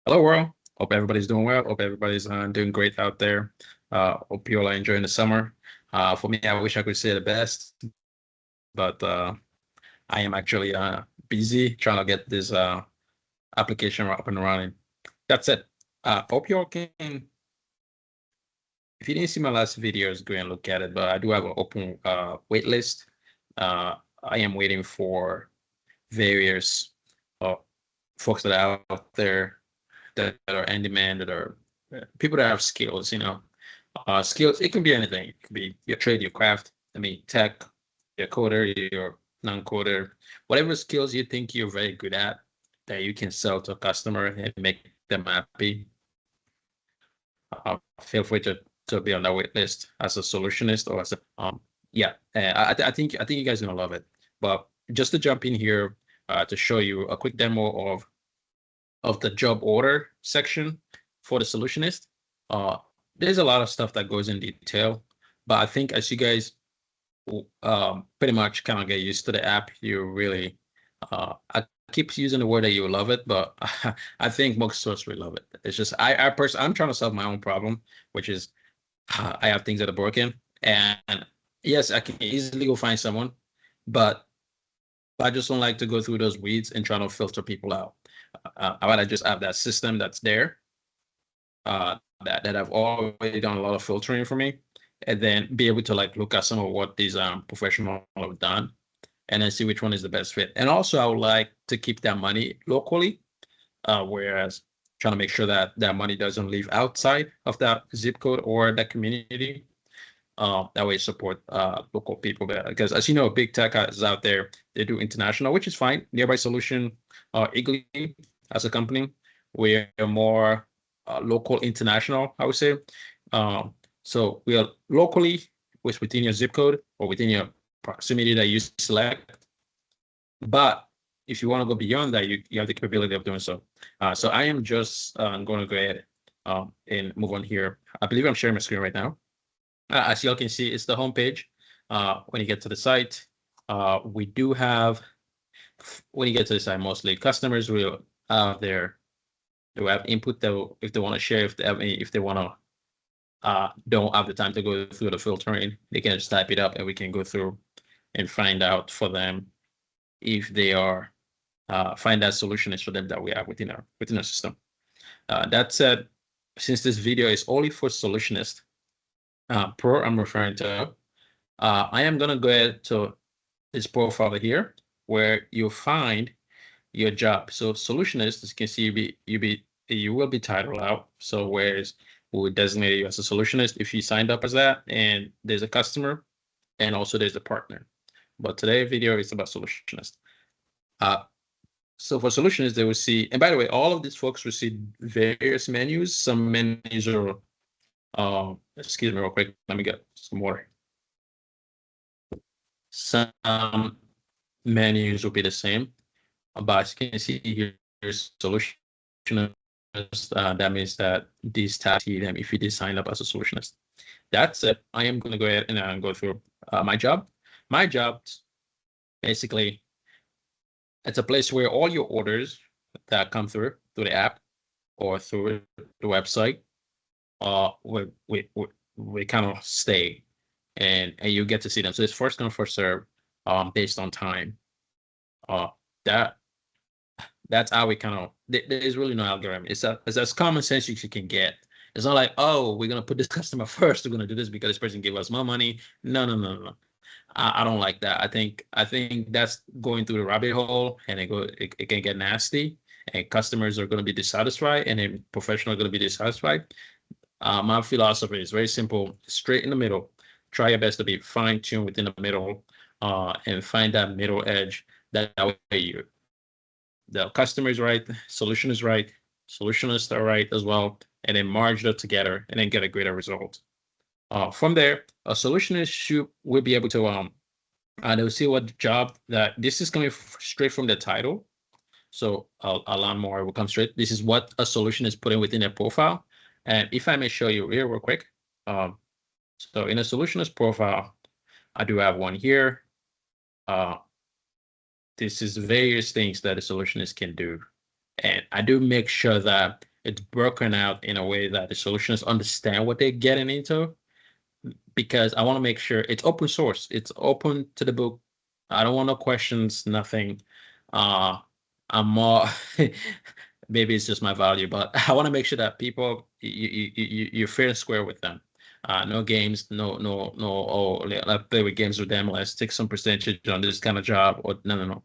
Hello, world. Hope everybody's doing well. Hope everybody's doing great out there. Hope you all are enjoying the summer. For me, I wish I could say the best, but I am actually busy trying to get this application up and running. That's it. Hope you all can. If you didn't see my last videos, go and look at it. But I do have an open wait list. I am waiting for various uh, folks that are out there that are in demand, that are people that have skills, skills. It can be anything. It could be your trade, your craft. I mean, tech, your coder, your non-coder, whatever skills you think you're very good at that you can sell to a customer and make them happy. Feel free to be on that wait list as a solutionist or as a yeah. I think you guys are gonna love it. But just to jump in here to show you a quick demo of the job order section for the solutionist. Uh, there's a lot of stuff that goes in detail, but I think as you guys pretty much kind of get used to the app, you really, I keep using the word that you love it, but I think most of us will love it. It's just, I personally, I'm trying to solve my own problem, which is I have things that are broken. And yes, I can easily go find someone, but I just don't like to go through those weeds and try to filter people out. I want to just have that system that's there that I've already done a lot of filtering for me, and then be able to like look at some of what these professionals have done, and then see which one is the best fit. And also, I would like to keep that money locally, whereas trying to make sure that that money doesn't leave outside of that zip code or that community. That way, support local people better. Because as you know, big tech is out there. They do international, which is fine. Nearby Solution, Eagle as a company, we're more local international, I would say. So we are locally within your zip code or within your proximity that you select. But if you want to go beyond that, you have the capability of doing so. So I am just going to go ahead and move on here. I believe I'm sharing my screen right now. As you all can see, it's the homepage. When you get to the site, we do have, when you get to the site, mostly customers will have their, they will have input that if they want to share, if they want to, don't have the time to go through the filtering, they can just type it up and we can go through and find out for them if they are, find that solution is for them that we have within our system. That said, since this video is only for solutionists, pro I'm referring to, I am gonna go ahead to this profile here where you'll find your job. So solutionist, as you can see, you will be titled out. So whereas we would designate you as a solutionist if you signed up as that, and there's a customer, and also there's a partner. But today's video is about solutionist. So for solutionist, they will see, and by the way, all of these folks will see various menus. Some menus are, excuse me real quick, let me get some water. Some menus will be the same, but as you can see here, here's solutionist. That means that these tabs see them if you did sign up as a solutionist. That's it. I am going to go ahead and go through my job. My job, basically, it's a place where all your orders that come through the app or through the website, we kind of stay, and you get to see them. So it's first come first serve, based on time. That that's how we kind of, there's really no algorithm. It's as common sense you can get. It's not like, oh, we're gonna put this customer first, we're gonna do this because this person gave us more money. No. I don't like that. I think that's going through the rabbit hole, and it can get nasty, and customers are going to be dissatisfied, and then professionals are going to be dissatisfied. My philosophy is very simple: straight in the middle. Try your best to be fine-tuned within the middle, and find that middle edge. That way, the customer is right, solution is right, solutionists are right as well, and then merge them together, and then get a greater result. From there, a solutionist will be able to they'll see what job that this is coming straight from the title. So a lot more will come straight. This is what a solution is putting within their profile. And if I may show you here real quick. So in a solutionist profile, I do have one here. This is various things that a solutionist can do. And I do make sure that it's broken out in a way that the solutionists understand what they're getting into, because I want to make sure it's open source. It's open to the book. I don't want no questions, nothing. I'm more maybe it's just my value, but I want to make sure that people you're fair and square with them. No games, no. Oh, I play with games with them. Let's take some percentage on this kind of job. Or no.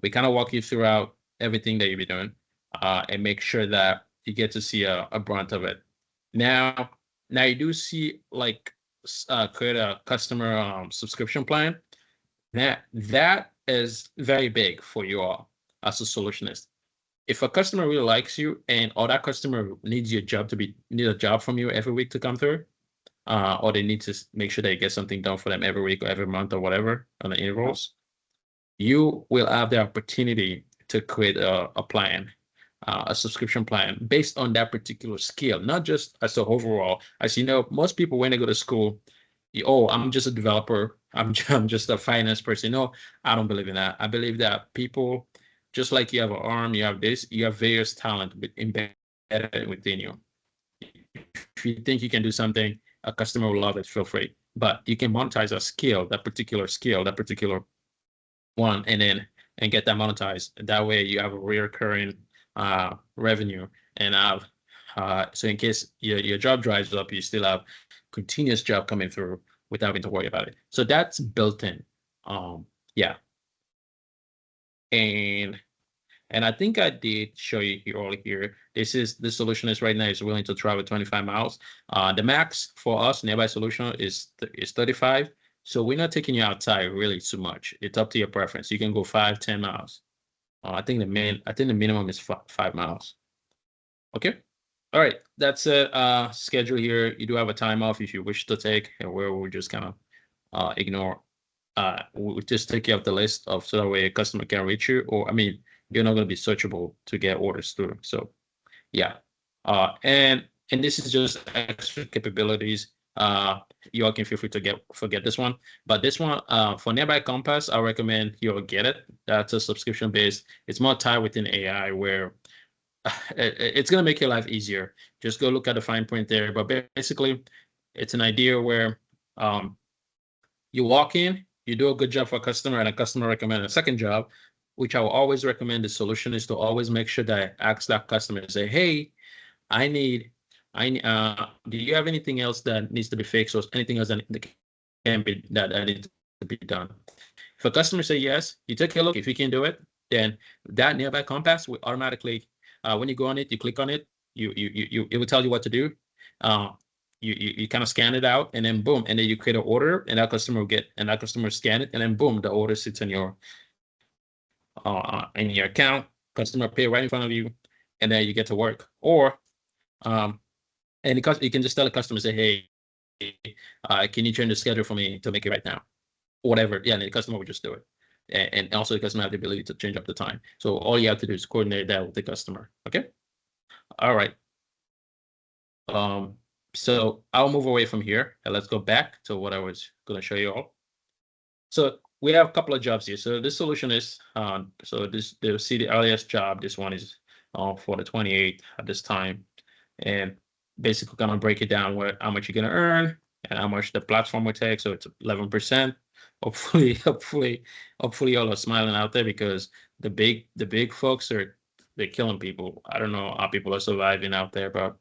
We kind of walk you throughout everything that you'll be doing, and make sure that you get to see a brunt of it. Now, you do see like create a customer subscription plan. That is very big for you all as a solutionist. If a customer really likes you and or that customer needs your job need a job from you every week to come through, or they need to make sure they get something done for them every week or every month or whatever on the intervals, you will have the opportunity to create a plan, a subscription plan based on that particular skill, not just as a overall. As you know, most people when they go to school, I'm just a developer. I'm just a finance person. No, I don't believe in that. I believe that people, just like you have an arm, you have this, you have various talent embedded within you. If you think you can do something, a customer will love it, feel free. But you can monetize a skill, that particular one, and get that monetized. That way you have a recurring revenue, and so in case your job dries up, you still have continuous job coming through without having to worry about it. So that's built in. Yeah. And I think I did show you here all here. This solutionist right now is willing to travel 25 miles. The max for us, nearby solution is 35. So we're not taking you outside really too much. It's up to your preference. You can go 5, 10 miles. I think the minimum is 5 miles. Okay. All right. That's it. Schedule here. You do have a time off if you wish to take, and where we'll just kind of ignore. We'll just take you off the list of so that way a customer can reach you, or I mean, you're not going to be searchable to get orders through. So yeah. And this is just extra capabilities. You all can feel free to forget this one, but this one for Nearby Compass, I recommend you'll get it. That's a subscription based. It's more tied within AI where it's going to make your life easier. Just go look at the fine print there. But basically, it's an idea where you walk in, you do a good job for a customer, and a customer recommend a second job, which I will always recommend. The solution is to always make sure that I ask that customer to say, hey, do you have anything else that needs to be fixed or anything else that can be that needs to be done? If a customer say yes, you take a look. If you can do it, then that Nearby Compass will automatically, when you go on it, you click on it, it will tell you what to do. You kind of scan it out, and then boom, and then you create an order, and that customer scan it, and then boom, the order sits in your account. Customer pay right in front of you, and then you get to work. Or and because you can just tell the customer, say, hey, can you change the schedule for me to make it right now? Whatever. Yeah, and the customer will just do it. And also the customer have the ability to change up the time. So all you have to do is coordinate that with the customer. Okay. All right. So I'll move away from here and let's go back to what I was going to show you all. So we have a couple of jobs here. So this solution is, they'll see the earliest job. This one is for the 28th at this time. And basically gonna break it down how much you're gonna earn and how much the platform will take. So it's 11%. Hopefully y'all are smiling out there, because the big folks they're killing people. I don't know how people are surviving out there, but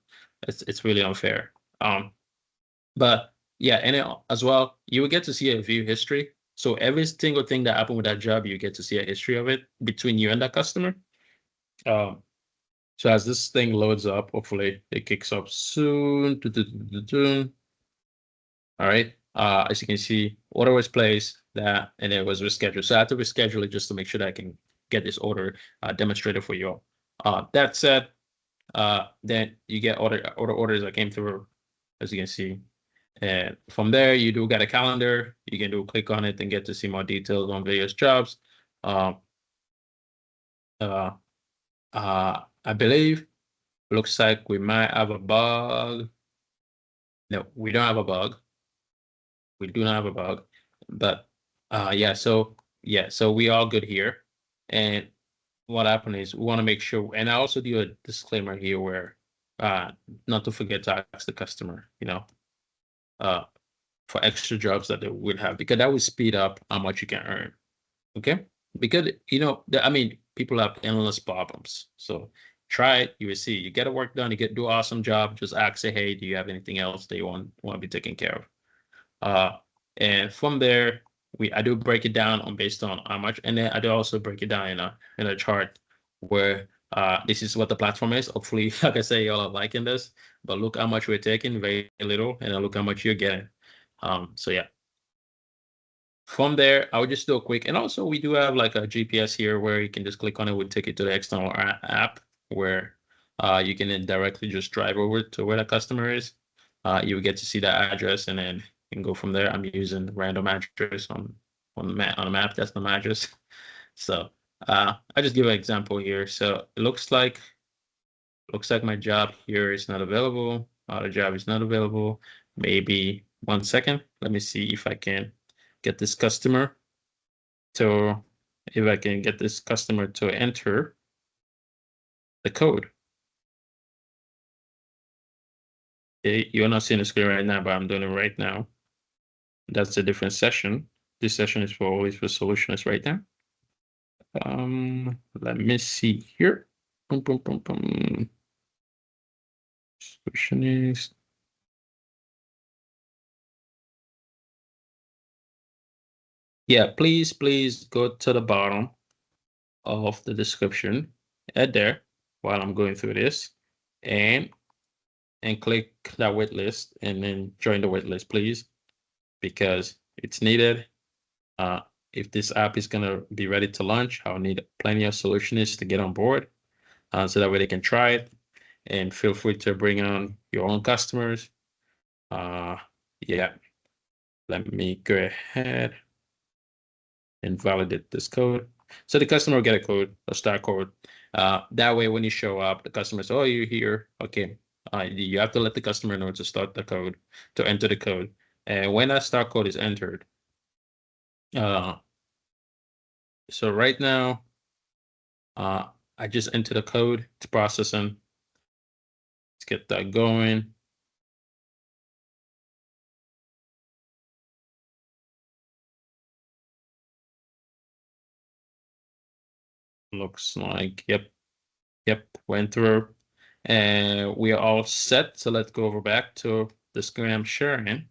it's really unfair. But yeah, and as well, you will get to see a view history. So every single thing that happened with that job, you get to see a history of it between you and that customer. So as this thing loads up, hopefully it kicks up soon. All right. As you can see, order was placed, and it was rescheduled. So I had to reschedule it just to make sure that I can get this order demonstrated for you all. That said, then you get orders that came through, as you can see. And from there, you do get a calendar. You can click on it and get to see more details on various jobs. I believe looks like we might have a bug. No, we don't have a bug. We do not have a bug, but so we all good here. And what happened is we want to make sure, and I also do a disclaimer here where not to forget to ask the customer, uh for extra jobs that they would have, because that would speed up how much you can earn. Okay. Because I mean, people have endless problems. So try it, you will see. You get the work done, you do an awesome job, just ask, say, hey, do you have anything else that you want to be taken care of? And from there, I do break it down on based on how much, and then I do also break it down in a chart where this is what the platform is. Hopefully, like I say, y'all are liking this, but look how much we're taking, very little, and then look how much you're getting. So yeah. From there, I would just do a quick, and also we do have like a GPS here where you can just click on it, would take you to the external app where you can then directly just drive over to where the customer is. You would get to see the address, and then you can go from there. I'm using random address on the map. That's the address. So I just give an example here. So it looks like my job here is not available. The job is not available. Maybe 1 second. Let me see if I can get this customer to, if I can get this customer to enter the code. You're not seeing the screen right now, but I'm doing it right now. That's a different session. This session is always for solutionists right now. Let me see here. Boom, boom, boom, boom. Solutionist. Yeah, please go to the bottom of the description at there while I'm going through this, and click that waitlist, and then join the waitlist, please, because it's needed. If this app is gonna be ready to launch, I'll need plenty of solutionists to get on board, so that way they can try it. And feel free to bring on your own customers. Yeah, let me go ahead and validate this code. So the customer will get a code, a start code. That way, when you show up, the customer says, "Oh, you're here. Okay." You have to let the customer know to start the code, to enter the code. And when that start code is entered, so right now, I just entered the code. It's processing. Let's get that going. Looks like, yep, went through. And we are all set. So let's go over back to the screen I'm sharing.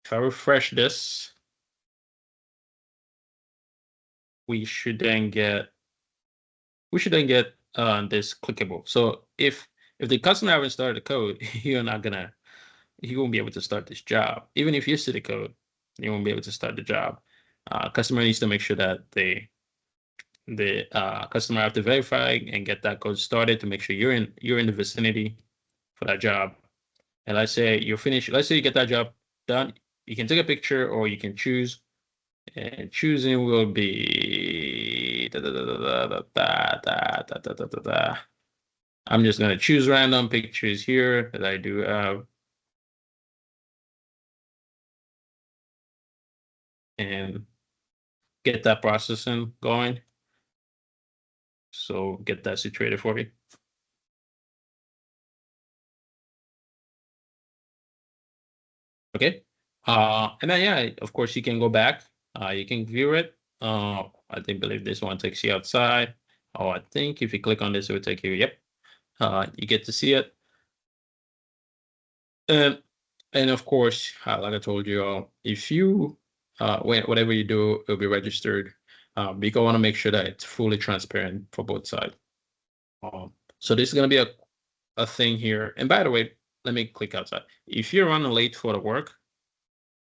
If I refresh this, we should then get this clickable. So if the customer haven't started the code, he won't be able to start this job. Even if you see the code, you won't be able to start the job. Customer needs to make sure that the customer have to verify and get that code started to make sure you're in the vicinity for that job. And let's say you're finished. Let's say you get that job done. You can take a picture, or you can choose. And choosing will be I'm just gonna choose random pictures here that I do have, and get that processing going. So get that situated for you. Okay. And then yeah, of course you can go back. You can view it. I believe this one takes you outside. Oh, I think if you click on this, it will take you. Yep. You get to see it. And of course, like I told you, if you whatever you do, it'll be registered. Because I want to make sure that it's fully transparent for both sides. So this is gonna be a thing here. And by the way, let me click outside. If you're running late for the work,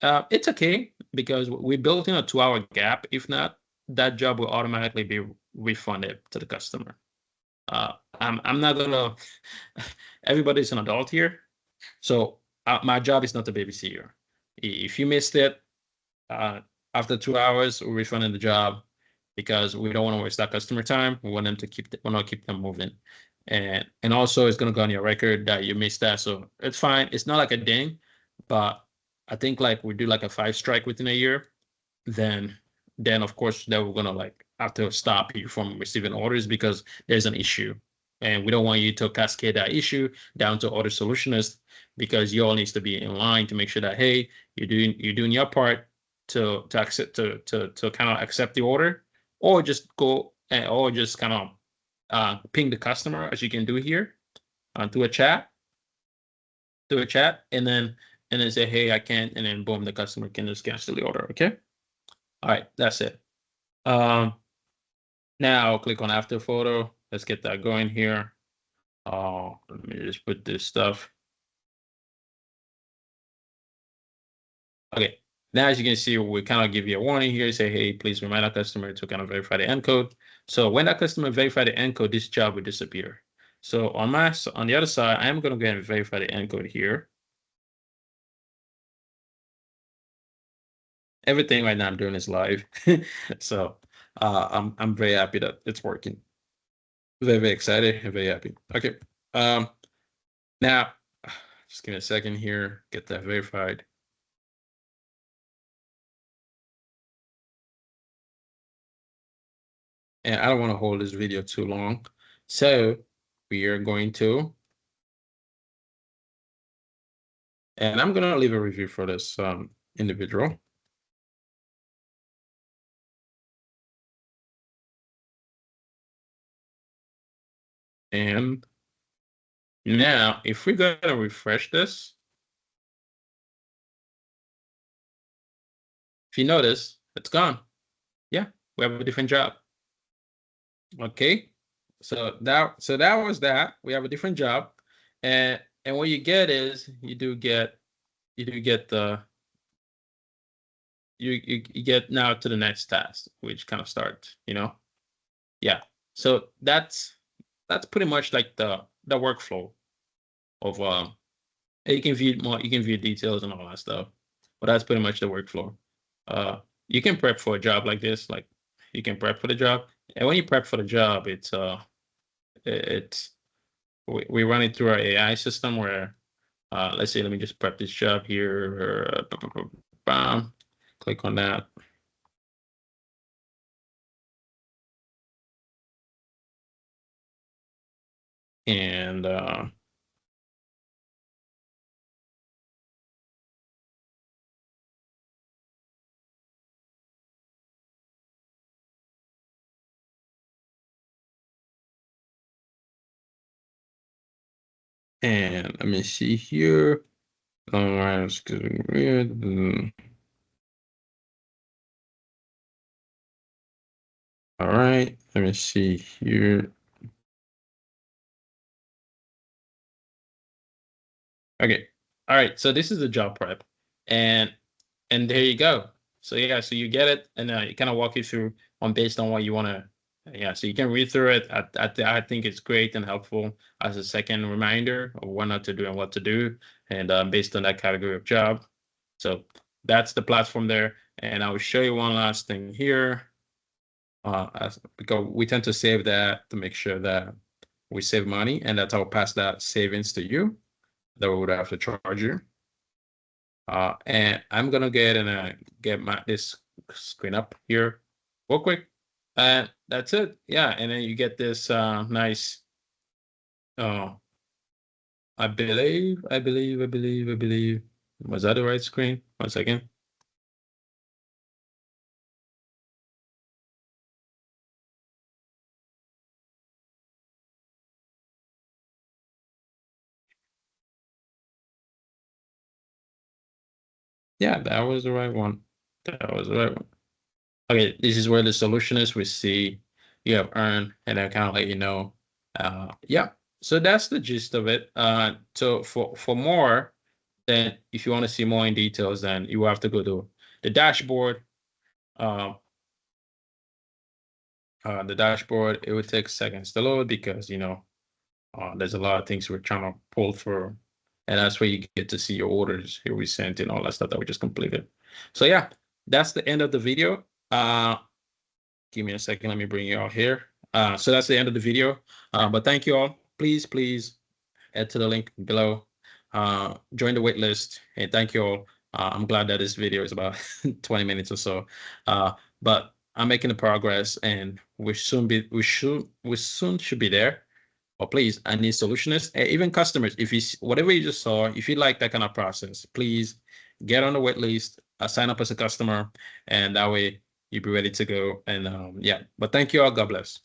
it's okay, because we built in a 2-hour gap. If not, that job will automatically be refunded to the customer. I'm not gonna. Everybody's an adult here, so my job is not to babysit you. If you missed it, after 2 hours, we're refunding the job, because we don't want to waste that customer time. We want them to keep them moving, and also it's gonna go on your record that you missed that, so it's fine. It's not like a ding, but I think like we do like a 5 strike within a year, then of course that we're gonna like have to stop you from receiving orders because there's an issue. And we don't want you to cascade that issue down to other solutionists, because you all needs to be in line to make sure that, hey, you're doing your part to accept to kind of accept the order, or just go and or just kind of ping the customer, as you can do here, through a chat, and then say, hey, I can't, and then boom, the customer can just cancel the order. Okay. All right, that's it. Now click on after photo. Let's get that going here. Let me just put this stuff. Okay. Now, as you can see, we kind of give you a warning here. Say, hey, please remind our customer to kind of verify the encode. So when that customer verify the encode, this job will disappear. So on the other side, I am going to go ahead and verify the encode here. Everything right now I'm doing is live. So I'm very happy that it's working. Very, very excited and very happy. Okay. Now, just give me a second here, get that verified. And I don't want to hold this video too long. So we are going to, and I'm going to leave a review for this individual. And now, if we're going to refresh this, if you notice, it's gone. Yeah, we have a different job. Okay, so that was that. We have a different job, and what you get is you get the you get now to the next task, which kind of starts, yeah. So that's pretty much like the workflow of you can view details and all that stuff, but that's pretty much the workflow. You can prep for a job like this, like you can prep for the job, and when you prep for the job, it's we run it through our AI system where let's say, let me just prep this job here. Bam, click on that. And let me see here. All right, it's getting weird. All right, let me see here. Okay, all right. So this is the job prep, and there you go. So yeah, so you get it, and it kind of walk you through on based on what you want to. Yeah, so you can read through it. I think it's great and helpful as a second reminder of what not to do and what to do, and based on that category of job. So that's the platform there, and I will show you one last thing here. Because we tend to save that to make sure that we save money, and that's how I'll pass that savings to you that we would have to charge you. And I'm gonna get this screen up here real quick, and that's it. Yeah, and then you get this nice. I believe. Was that the right screen? 1 second. Yeah, that was the right one. That was the right one. Okay, this is where the solution is. We see you have earned, and I kind of let you know. Yeah, so that's the gist of it. So for more, then if you want to see more in details, then you have to go to the dashboard. The dashboard, it would take seconds to load because there's a lot of things we're trying to pull through, and that's where you get to see your orders here we sent and all that stuff that we just completed. So yeah, that's the end of the video. Give me a second. Let me bring you out here. So that's the end of the video. But thank you all. Please head to the link below. Join the wait list. And thank you all. I'm glad that this video is about 20 minutes or so. But I'm making the progress, and we soon should be there. But please, I need solutionists, even customers. If you whatever you just saw, if you like that kind of process, please get on the wait list, sign up as a customer, and that way you'll be ready to go. And yeah, but thank you all. God bless.